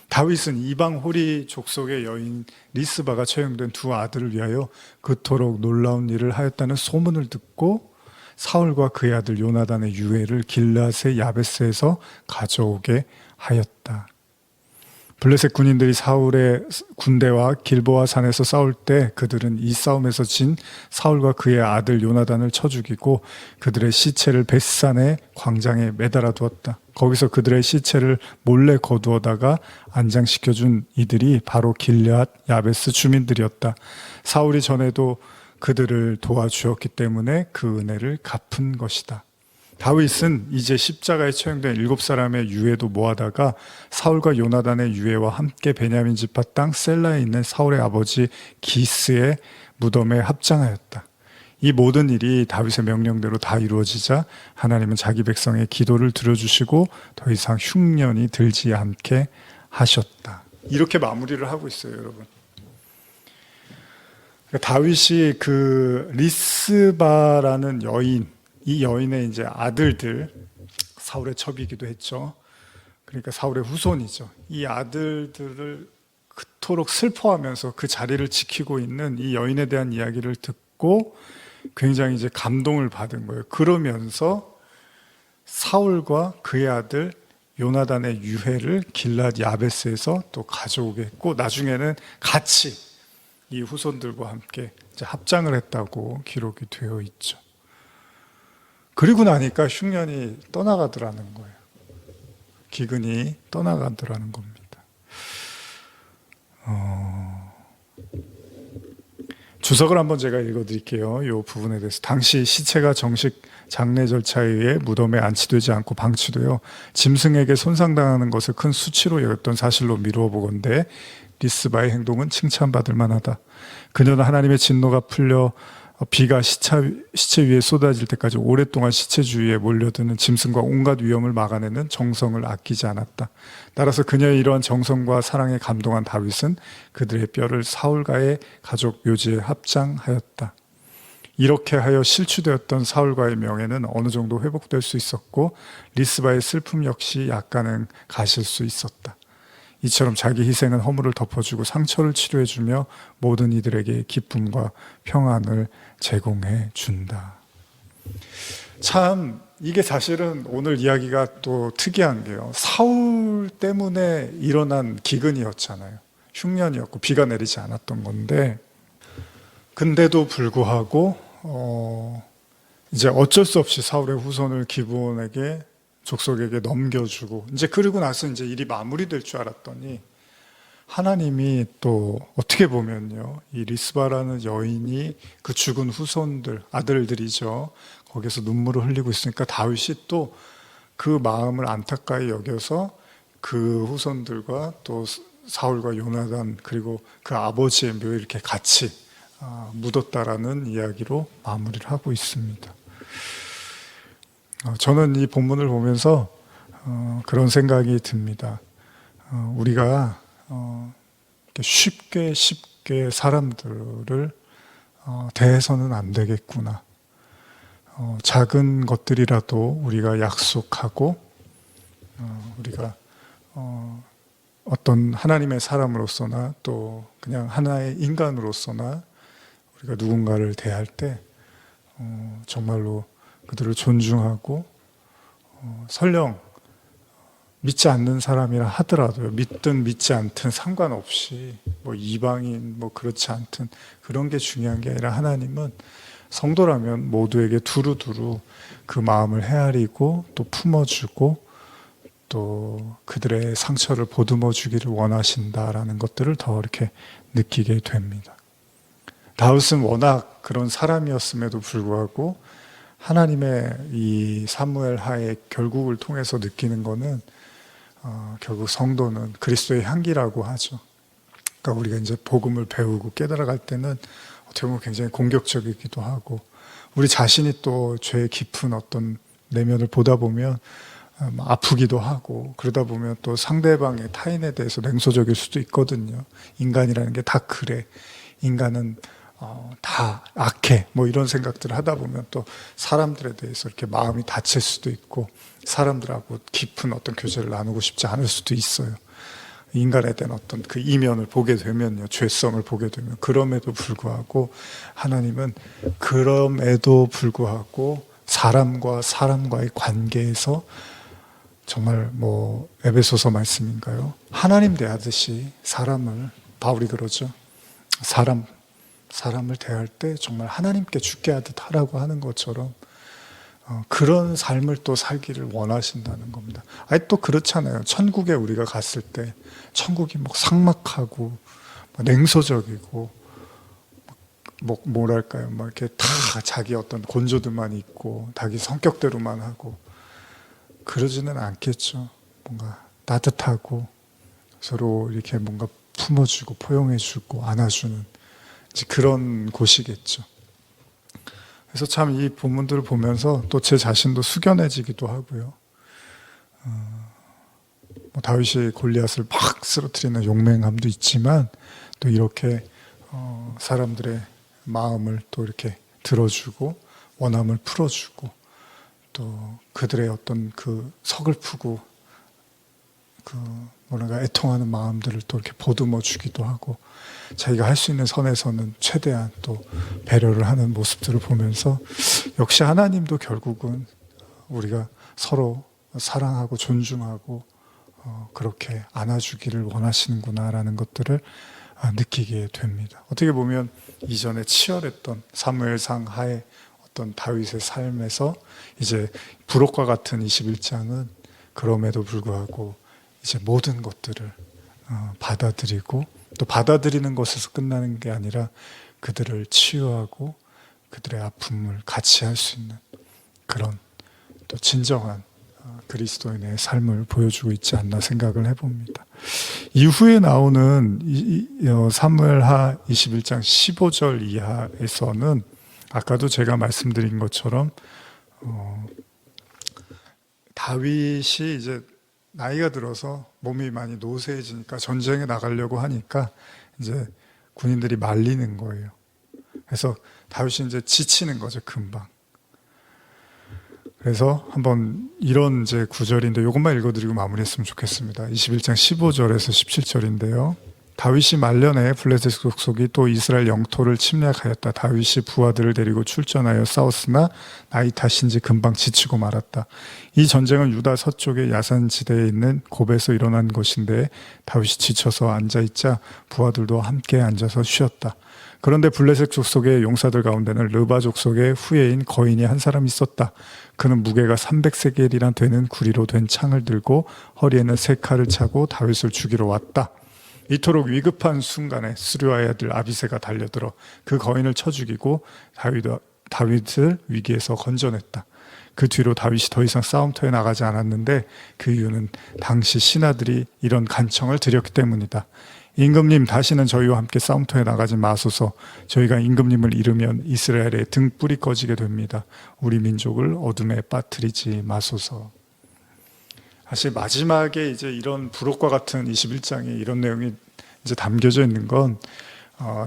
다윗은 이방 호리 족속의 여인 리스바가 처형된 2 아들을 위하여 그토록 놀라운 일을 하였다는 소문을 듣고 사울과 그의 아들 요나단의 유해를 길르앗의 야베스에서 가져오게 하였다. 블레셋 군인들이 사울의 군대와 길보아 산에서 싸울 때 그들은 이 싸움에서 진 사울과 그의 아들 요나단을 쳐 죽이고 그들의 시체를 벳산의 광장에 매달아 두었다. 거기서 그들의 시체를 몰래 거두어다가 안장시켜준 이들이 바로 길르앗 야베스 주민들이었다. 사울이 전에도 그들을 도와주었기 때문에 그 은혜를 갚은 것이다. 다윗은 이제 십자가에 처형된 7사람의 유해도 모아다가 사울과 요나단의 유해와 함께 베냐민 지파 땅 셀라에 있는 사울의 아버지 기스의 무덤에 합장하였다. 이 모든 일이 다윗의 명령대로 다 이루어지자 하나님은 자기 백성의 기도를 들어주시고 더 이상 흉년이 들지 않게 하셨다. 이렇게 마무리를 하고 있어요, 여러분. 다윗이 그 리스바라는 여인, 이 여인의 이제 아들들, 사울의 첩이기도 했죠. 그러니까 사울의 후손이죠. 이 아들들을 그토록 슬퍼하면서 그 자리를 지키고 있는 이 여인에 대한 이야기를 듣고 굉장히 이제 감동을 받은 거예요. 그러면서 사울과 그의 아들 요나단의 유해를 길랏 야베스에서 또 가져오게 했고, 나중에는 같이 이 후손들과 함께 이제 합장을 했다고 기록이 되어 있죠. 그리고 나니까 흉년이 떠나가더라는 거예요. 기근이 떠나가더라는 겁니다. 주석을 한번 제가 읽어드릴게요. 이 부분에 대해서. 당시 시체가 정식 장례 절차에 의해 무덤에 안치되지 않고 방치되어 짐승에게 손상당하는 것을 큰 수치로 여겼던 사실로 미루어 보건대 리스바의 행동은 칭찬받을 만하다. 그녀는 하나님의 진노가 풀려 비가 시체 위에 쏟아질 때까지 오랫동안 시체 주위에 몰려드는 짐승과 온갖 위험을 막아내는 정성을 아끼지 않았다. 따라서 그녀의 이러한 정성과 사랑에 감동한 다윗은 그들의 뼈를 사울과의 가족 묘지에 합장하였다. 이렇게 하여 실추되었던 사울과의 명예는 어느 정도 회복될 수 있었고 리스바의 슬픔 역시 약간은 가실 수 있었다. 이처럼 자기 희생은 허물을 덮어주고 상처를 치료해주며 모든 이들에게 기쁨과 평안을 제공해 준다. 참 이게 사실은 오늘 이야기가 또 특이한 게요. 사울 때문에 일어난 기근이었잖아요. 흉년이었고 비가 내리지 않았던 건데, 근데도 불구하고 이제 어쩔 수 없이 사울의 후손을 기브온에게 족속에게 넘겨주고 이제 그러고 나서 이제 일이 마무리될 줄 알았더니 하나님이 또 어떻게 보면요, 이 리스바라는 여인이 그 죽은 후손들 아들들이죠, 거기서 눈물을 흘리고 있으니까 다윗이 또 그 마음을 안타까이 여겨서 그 후손들과 또 사울과 요나단 그리고 그 아버지의 묘에 이렇게 같이 묻었다라는 이야기로 마무리를 하고 있습니다. 저는 이 본문을 보면서 그런 생각이 듭니다. 우리가 쉽게 사람들을 대해서는 안 되겠구나. 작은 것들이라도 우리가 약속하고 우리가 어떤 하나님의 사람으로서나 또 그냥 하나의 인간으로서나 우리가 누군가를 대할 때 정말로 그들을 존중하고 설령 믿지 않는 사람이라 하더라도요, 믿든 믿지 않든 상관없이 뭐 이방인 뭐 그렇지 않든 그런 게 중요한 게 아니라 하나님은 성도라면 모두에게 두루두루 그 마음을 헤아리고 또 품어주고 또 그들의 상처를 보듬어 주기를 원하신다라는 것들을 더 이렇게 느끼게 됩니다. 다윗은 워낙 그런 사람이었음에도 불구하고 하나님의 이 사무엘 하의 결국을 통해서 느끼는 거는 결국 성도는 그리스도의 향기라고 하죠. 그러니까 우리가 이제 복음을 배우고 깨달아갈 때는 어떻게 보면 굉장히 공격적이기도 하고 우리 자신이 또 죄의 깊은 어떤 내면을 보다 보면 아프기도 하고 그러다 보면 또 상대방의 타인에 대해서 냉소적일 수도 있거든요. 인간이라는 게 다 그래. 인간은 다 악해. 뭐 이런 생각들을 하다 보면 또 사람들에 대해서 이렇게 마음이 다칠 수도 있고 사람들하고 깊은 어떤 교제를 나누고 싶지 않을 수도 있어요. 인간에 대한 어떤 그 이면을 보게 되면요, 죄성을 보게 되면 그럼에도 불구하고 하나님은 그럼에도 불구하고 사람과 사람과의 관계에서 정말 뭐 에베소서 말씀인가요? 하나님 대하듯이 사람을, 바울이 그러죠. 사람을 대할 때 정말 하나님께 죽게 하듯 하라고 하는 것처럼 그런 삶을 또 살기를 원하신다는 겁니다. 아니 또 그렇잖아요. 천국에 우리가 갔을 때 천국이 뭐 삭막하고 냉소적이고 뭐랄까요, 막 이렇게 다 자기 어떤 곤조들만 있고 자기 성격대로만 하고 그러지는 않겠죠. 뭔가 따뜻하고 서로 이렇게 뭔가 품어주고 포용해주고 안아주는 그런 곳이겠죠. 그래서 참 이 본문들을 보면서 또 제 자신도 숙연해지기도 하고요. 뭐 다윗이 골리앗을 막 쓰러뜨리는 용맹함도 있지만 또 이렇게 사람들의 마음을 또 이렇게 들어주고 원함을 풀어주고 또 그들의 어떤 그 서글프고 그 뭐랄까 애통하는 마음들을 또 이렇게 보듬어 주기도 하고, 자기가 할 수 있는 선에서는 최대한 또 배려를 하는 모습들을 보면서 역시 하나님도 결국은 우리가 서로 사랑하고 존중하고 그렇게 안아주기를 원하시는구나라는 것들을 느끼게 됩니다. 어떻게 보면 이전에 치열했던 사무엘상 하에 어떤 다윗의 삶에서 이제 부록과 같은 21장은 그럼에도 불구하고 이제 모든 것들을 받아들이고, 또 받아들이는 것에서 끝나는 게 아니라 그들을 치유하고 그들의 아픔을 같이 할 수 있는 그런 또 진정한 그리스도인의 삶을 보여주고 있지 않나 생각을 해봅니다. 이후에 나오는 사무엘하 21장 15절 이하에서는 아까도 제가 말씀드린 것처럼 다윗이 이제 나이가 들어서 몸이 많이 노쇠해지니까 전쟁에 나가려고 하니까 이제 군인들이 말리는 거예요. 그래서 다윗이 이제 지치는 거죠, 금방. 그래서 한번 이런 이제 구절인데 이것만 읽어드리고 마무리했으면 좋겠습니다. 21장 15절에서 17절인데요. 다윗이 말년에 블레셋 족속이 또 이스라엘 영토를 침략하였다. 다윗이 부하들을 데리고 출전하여 싸웠으나 나이 탓인지 금방 지치고 말았다. 이 전쟁은 유다 서쪽의 야산지대에 있는 곱에서 일어난 것인데 다윗이 지쳐서 앉아있자 부하들도 함께 앉아서 쉬었다. 그런데 블레셋 족속의 용사들 가운데는 르바 족속의 후예인 거인이 한 사람 있었다. 그는 무게가 300세겔이나 되는 구리로 된 창을 들고 허리에는 세 칼을 차고 다윗을 죽이러 왔다. 이토록 위급한 순간에 스루아의 아들 아비새가 달려들어 그 거인을 쳐 죽이고 다윗을 위기에서 건져냈다. 그 뒤로 다윗이 더 이상 싸움터에 나가지 않았는데 그 이유는 당시 신하들이 이런 간청을 드렸기 때문이다. 임금님, 다시는 저희와 함께 싸움터에 나가지 마소서. 저희가 임금님을 잃으면 이스라엘의 등불이 꺼지게 됩니다. 우리 민족을 어둠에 빠뜨리지 마소서. 사실 마지막에 이제 이런 부록과 같은 21장에 이런 내용이 이제 담겨져 있는 건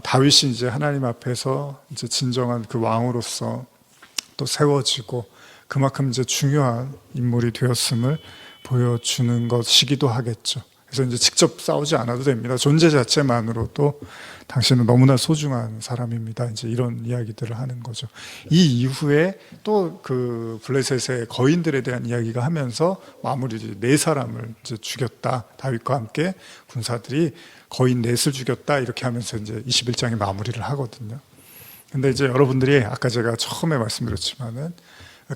다윗이 이제 하나님 앞에서 이제 진정한 그 왕으로서 또 세워지고 그만큼 이제 중요한 인물이 되었음을 보여주는 것이기도 하겠죠. 그래서 이제 직접 싸우지 않아도 됩니다. 존재 자체만으로도 당신은 너무나 소중한 사람입니다. 이제 이런 이야기들을 하는 거죠. 이 이후에 또 그 블레셋의 거인들에 대한 이야기가 하면서 마무리 네 사람을 이제 죽였다. 다윗과 함께 군사들이 거인 넷을 죽였다. 이렇게 하면서 이제 21장이 마무리를 하거든요. 근데 이제 여러분들이 아까 제가 처음에 말씀드렸지만은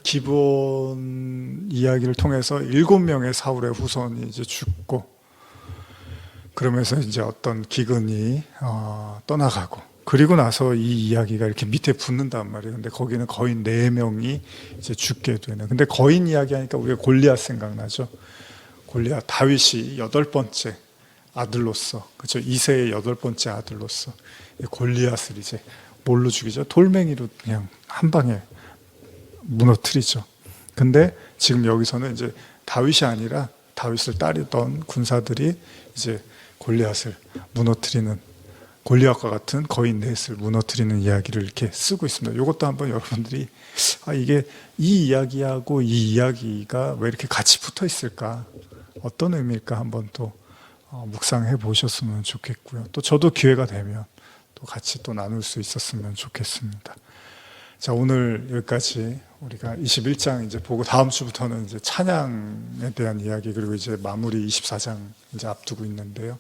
기본 이야기를 통해서 7명의 사울의 후손이 이제 죽고, 그러면서 이제 어떤 기근이 떠나가고, 그리고 나서 이 이야기가 이렇게 밑에 붙는단 말이에요. 근데 거기는 거인 4명이 이제 죽게 되는. 근데 거인 이야기 하니까 우리가 골리앗 생각나죠. 골리앗, 다윗이 8번째 아들로서, 그렇죠. 이세의 8번째 아들로서 골리앗을 이제 뭘로 죽이죠? 돌멩이로 그냥 한 방에 무너뜨리죠. 근데 지금 여기서는 이제 다윗이 아니라 다윗을 따르던 군사들이 이제 골리앗을 무너뜨리는, 골리앗과 같은 거인 넷을 무너뜨리는 이야기를 이렇게 쓰고 있습니다. 이것도 한번 여러분들이 이게 이 이야기하고 이 이야기가 왜 이렇게 같이 붙어 있을까, 어떤 의미일까 한번 또 묵상해 보셨으면 좋겠고요. 또 저도 기회가 되면 또 같이 또 나눌 수 있었으면 좋겠습니다. 자, 오늘 여기까지 우리가 21장 이제 보고 다음 주부터는 이제 찬양에 대한 이야기, 그리고 이제 마무리 24장 이제 앞두고 있는데요.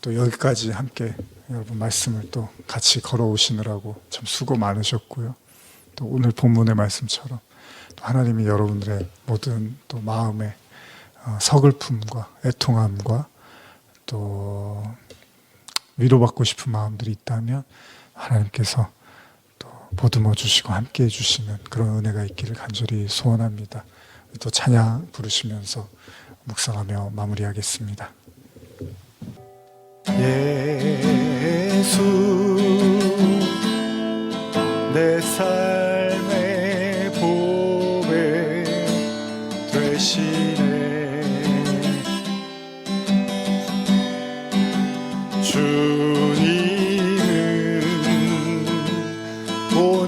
또 여기까지 함께 여러분 말씀을 또 같이 걸어오시느라고 참 수고 많으셨고요. 또 오늘 본문의 말씀처럼 또 하나님이 여러분들의 모든 또 마음의 서글픔과 애통함과 또 위로받고 싶은 마음들이 있다면 하나님께서 보듬어 주시고 함께 해주시는 그런 은혜가 있기를 간절히 소원합니다. 또 찬양 부르시면서 묵상하며 마무리하겠습니다. 예수 내 삶의 보배 되시네.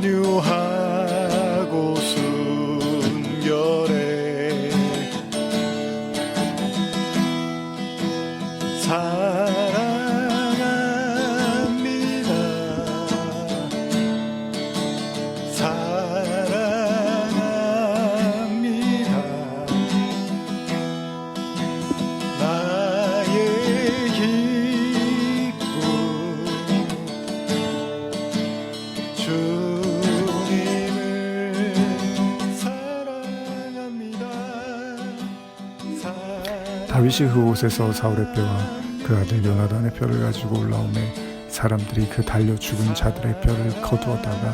온유하고 순결해 다윗이 그곳에서 사울의 뼈와 그 아들 요나단의 뼈를 가지고 올라오매 사람들이 그 달려 죽은 자들의 뼈를 거두어다가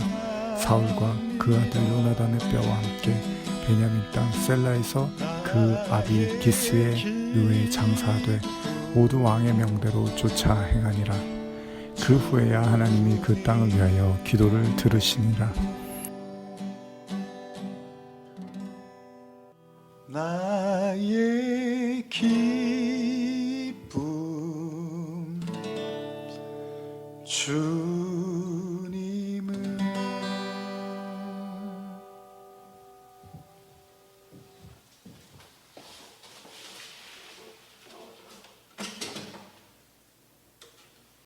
사울과 그 아들 요나단의 뼈와 함께 베냐민 땅 셀라에서 그 아비 기스의 묘에 장사하되 모두 왕의 명대로 쫓아 행하니라. 그 후에야 하나님이 그 땅을 위하여 기도를 들으시니라. 나의 기쁨 주